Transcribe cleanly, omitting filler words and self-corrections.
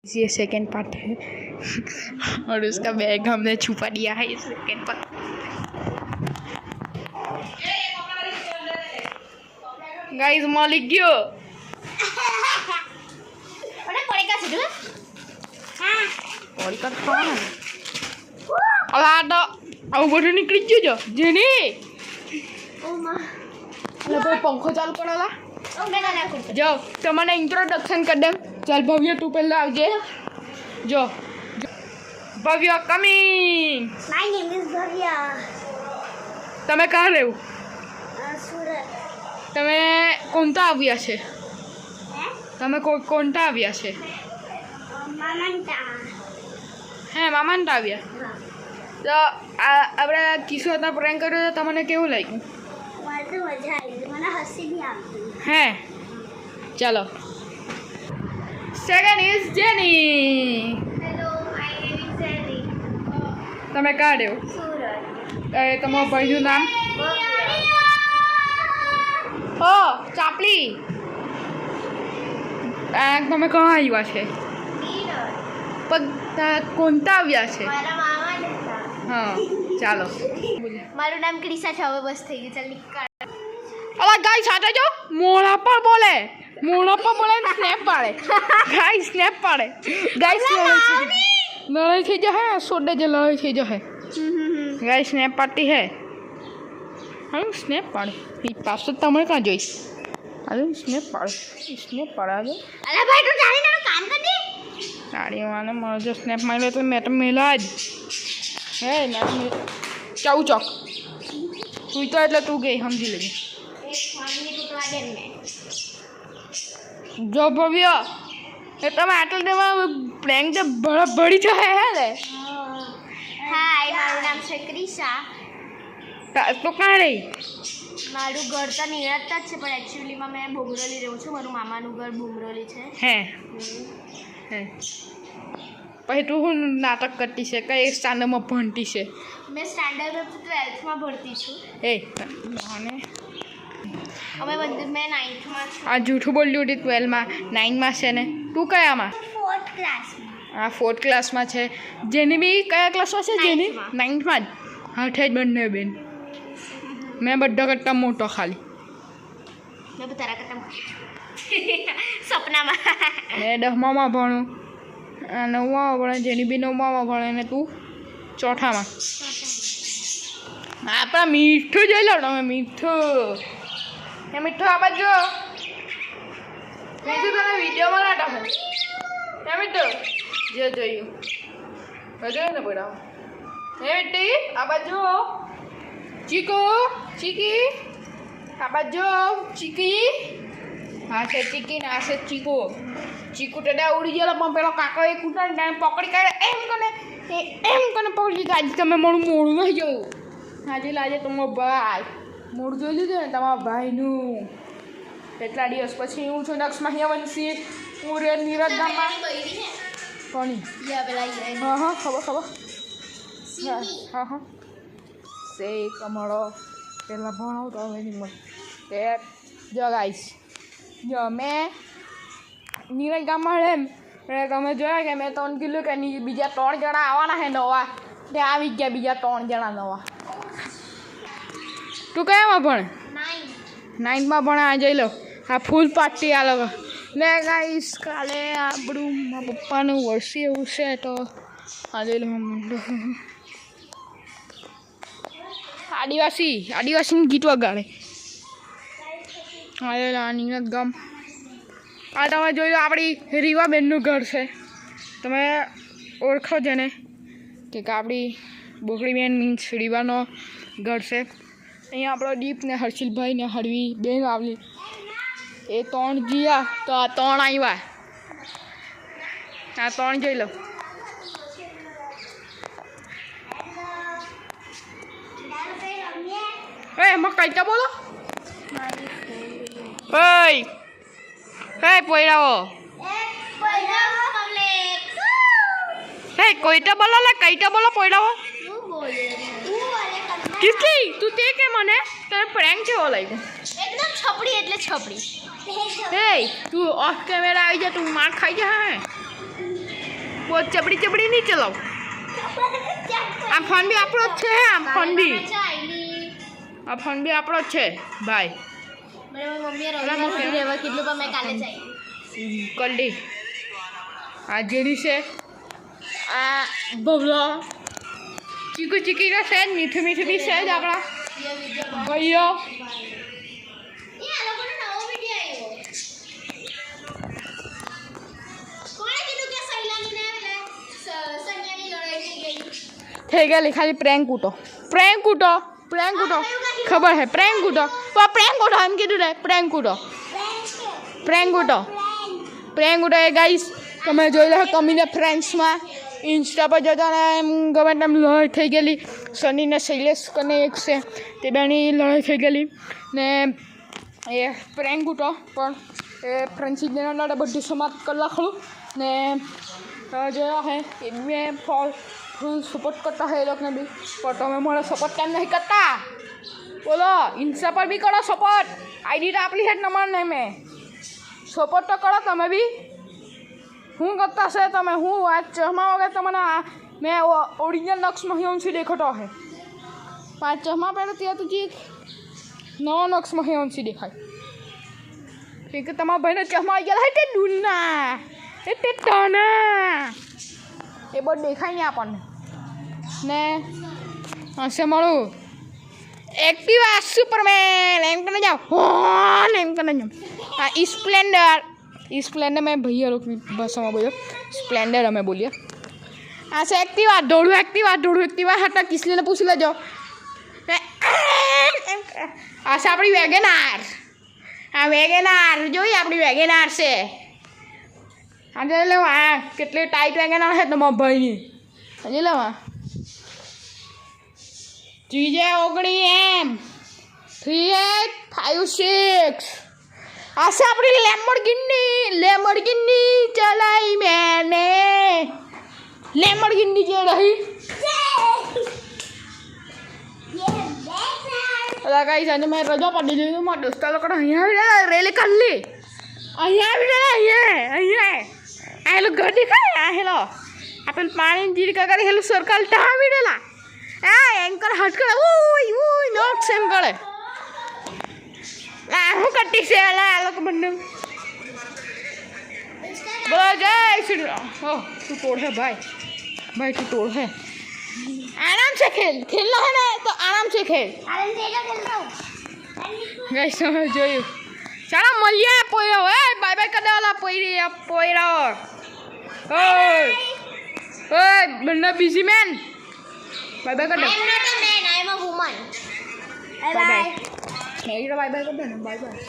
ये second part है और उसका बैग हमने छुपा दिया है इस सेकेंड पार्ट। गाइस मालिक गयो અરે પડેકા છે જો હા और का कौन है अब आ तो अब બધું નીકળી ગયો જેની ઓ માં લે ભાઈ પંખો ચાલુ કરાલા ઓ મેં ના કર જો તમને ઇન્ટ્રોડક્શન કરી દઉં ચાલ ભવ્ય તું પહેલા આવજે જો ભવ્ય કમિંગ માય નેમ ઇઝ ભવ્ય તમે કાં રહેવું સુરત તમે કોણતા આવ્યા છે હે તમે કોણતા આવ્યા છે મામંતા હે મામાને આવ્યા તો આપણે કિશોરના પ્રેન્ક કર્યો તો તમને કેવું લાગ્યું મને તો મજા આવી મને હસી બી આવતી હે ચાલો સેકન્ડ ઇઝ જેની હેલો માય નેમ ઇઝ જેની તમે કાં રહેવું સુરત તમારા ભાઈનું નામ ઓ ચાપલી તમે કાં આવ્યા છે પણ કોણતા આવ્યા છે મારા મામા ને હા ચાલો મારું નામ ક્રિશા છે હવે બસ થઈ ગયું ચાલ નીકળ અલા ગાય સાથે જો મોઢા પર બોલે ને સ્નેપ પાડે ગાય સ્નેપ પાડે ગાય લડાઈ થઈ જશે સોડે જે લડાઈ થઈ જશે ગાય સ્નેપ પાડતી હે હા સ્નેપ પાડે એ પાછળ તમે કાં જોઈશ આજે સ્નેપ પાડે આજે અલા ભાઈ તું જાણી તારું કામ કર દે ગાડી વાળાને મારો જો સ્નેપ માર્યો તો મેં તો મેલા જ હે મેં ચાઉ ચોક તું તો એટલે તું ગઈ સમજી લેજે જો ભવ્ય એ તમે આટલા દેવા પ્રેન્ક તો ભળી જશે હે ને હાય મારું નામ છે ક્રિશા તો કાં રહી મારું ઘર તો નિરાંત જ છે પણ એકચ્યુઅલીમાં મેં ભૂમરોલી રહું છું મારું મામાનું ઘર ભૂમરોલી છે હે પછી તું શું નાટક કરતી છે કઈ સ્ટાન્ડર્ડમાં ભણતી છે મેં સ્ટાન્ડર્ડ 12થમાં ભણતી છું એ અને અમે બંને મેં 9થમાં છું આ જૂઠું બોલ્યું હતી 12માં 9માં છે ને તું કયામાં 4th ક્લાસમાં આ 4th ક્લાસમાં છે જેની બી કયા ક્લાસમાં છે જેની 9થમાં જ હાથે જ બંને બેન મેં બધા કરતાં મોટો ખાલી મેં તારા કરતા સપનામાં મેં 10માં ભણું 9માં ભણે જેની બી 9માં ભણે ને તું 4થામાં આપણા મીઠું જોઈ લો તમે મીઠું એ મીઠું આ બાજુ મીઠું તને વિડીયોમાં ના ટાકે એ મીઠું જે જોયું જોયું ને પડાવો એ મીઠી આ બાજુ ચીકુ ચીકી આ બાજુ ચીકી હા છે ચીકી ને આ છે ચીકુ ચીકુ તો ઉડી ગયેલો પણ પેલો કાકો એ કૂટાને ટાઈમ પકડી કાઢે એમ કને પકડી લીધું આજે તમે મારું મોડું નહીં જોયું આજે લાજે તમારો ભાઈ મોડું જોઈ લીધું ને તમારા ભાઈનું એટલા દિવસ પછી હું છું નક્ષમાં હિયાવંશી હું રે નીરજ ગામમાં કોની હા હા ખબર હા સે કમળો પહેલાં ભણાવતો હવે નહીં મળે તે જો ગાઈશ જો મેં નીરજ ગામમાં એમ એટલે તમે જોયા કે મેં તમને કીધું કે બીજા 3 જણા આવવાના છે નવા તે આવી ગયા બીજા 3 જણા નવા તું કયામાં ભણે 9માં ભણે આ જઈ લો આ ફૂલ પાર્ટી આ લોકો ને ગાઈશ કાલે આપણું મારા પપ્પાનું વર્ષી એવું છે તો આ જઈ લો આદિવાસીનું ગીત વગાડે આ નીરજ ગામ આ તમે જોઈ લો આપણી રીવાબેનનું ઘર છે તમે ઓળખો છે ને કે આપણી બોકડીબેન મીન્સ રીવાનો ઘર છે અહીંયા આપણો દીપ ને હર્ષિલભાઈ ને હળવી બેન આવલી એ 3 ગયા તો આ 3 આવ્યા આ 3 જોઈ લો એમાં કઈ તો બોલો પોયરાઓ કોઈટા બોલો ને કઈટા બોલો પોયરાઓ કિસલી તું તે કે મને તને પ્રેન્ક કેવો લાગ્યો એકદમ છપડી એટલે છપડી એ તું ઓફ કેમેરા આવી જા તું માર ખાઈ જા હે બહુ ચપડી નહીં ચલાવ આ ફોન બી આપણો જ છે આ ફોન બી આપણો જ છે ભાઈ કેટલું પણ મેં કાલે જાય કલ્ડી આ જેડી છે આ બબલો ચીકુ ચીકી का છે મીઠું મીઠું બી છે જ આપણા ભાઈઓ થઈ ગયેલી ખાલી પ્રેન્ક ઉઠો ખબર હે પ્રેન્ક ઉઠો એમ કીધું રે પ્રેન્ક ઉઠો એ ગાઈસ તમે જોઈ લો કમીને ફ્રેન્ડ્સમાં ઇન્સ્ટા પર જતા ને એમ ગમે તેમ લડાઈ થઈ ગયેલી સની ને શૈલેષ કને એક છે તે બેની લડાઈ થઈ ગયેલી ને એ પ્રેન્ક ઉઠો પણ એ ફ્રેન્ડશીપ દેના લડે બધું સમાપ્ત કરી નાખલું ને જોયા હે એ મેં ફૂલ સપોર્ટ કરતા હે એ લોકોને બી પણ તમે મને સપોર્ટ કેમ નહીં કરતા બોલો ઇન્સ્ટા પર બી કરો સપોર્ટ આઈડી તો આપણી હેઠ નંબર નહીં મેં સપોર્ટ તો કરો તમે બી હું કરતા છે તમે હું આ ચશ્મા વગર તમને મેં ઓરિજિનલ નક્ષમાં હિંસી દેખાતો હે 5 ચશ્મા પહેરો ત્યાં તુજી નવો નક્ષમાં હિંસી દેખાય કે તમારા ભાઈને ચશ્મા આવી ગયા તે દૂરના તે ટના એ બહુ દેખાય નહીં આપણને ને હશે મારું એક્ટિવા સુપરમેન એમ કરીને જાઓ એમ કરીને જાઓ હા स्प्लेंडर में भैया लोग भाषा में बोलो स्प्लेंडर हमें बोलिए ऐसे एक्टिवा दौड़ू एक्टिवा हटा किसलिए ने पूछ लो जो ऐसे अपनी वेगेनार जो ही अपनी वेगेनार से આજે લેવા કેટલી ટાઈટ વેગેનાર છે તમારા ભાઈની આજે લેવા GJ 19M 3856 आशा अपनी लेमोर्गिनी चलाई मैंने लेमोर्गिनी जो रही अला गाइस आज मैं रजा पड़ी दी हूं मार दोस्त लोग અહીંયા આવી રેલ कर ली અહીંયા આવી અહીંયા આ લો ઘર દેખાય આ હેલો આપેલ પાણી જીર કા કરે હેલો સર્કલ ટા આવી રેલા આ એન્કર હટ કરે ઓય નોટ સેમ કરે હું કટી છે આ લોકો બંને બોલો જય શ્રી રામ ઓ તું તોड़ है भाई तू तोड़ है आराम से खेलना है ना तो आराम से खेल गाइस समझ જોયું ચાલો મળીએ પોયરો એ બાય બાય કરી દેવાલા પોયરો ઓય બંને બિઝી મેન બાય બાય કરી દે I'm not a man, I'm a woman. Bye bye. Bye bye કરી દે ને બાય બાય